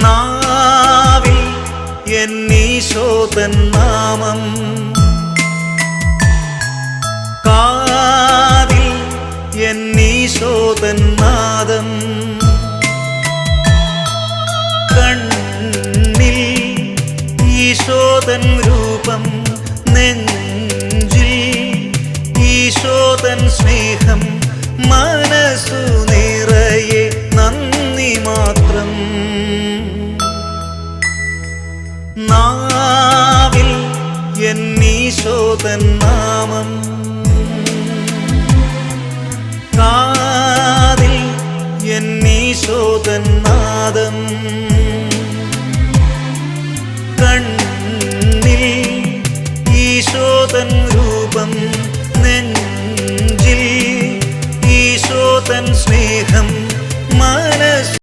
നാവിൽ എന്നീശോതൻ നാമം, കാതിൽ എന്നീശോതൻ നാദം, കണ്ണിൽ ഈശോതൻ രൂപം, നെഞ്ചിൽ ഈശോതൻ സ്നേഹം, മനസ്സു നിറയെ നന്ദി മാത്രം. നാവിൽ എന്നീശോതൻ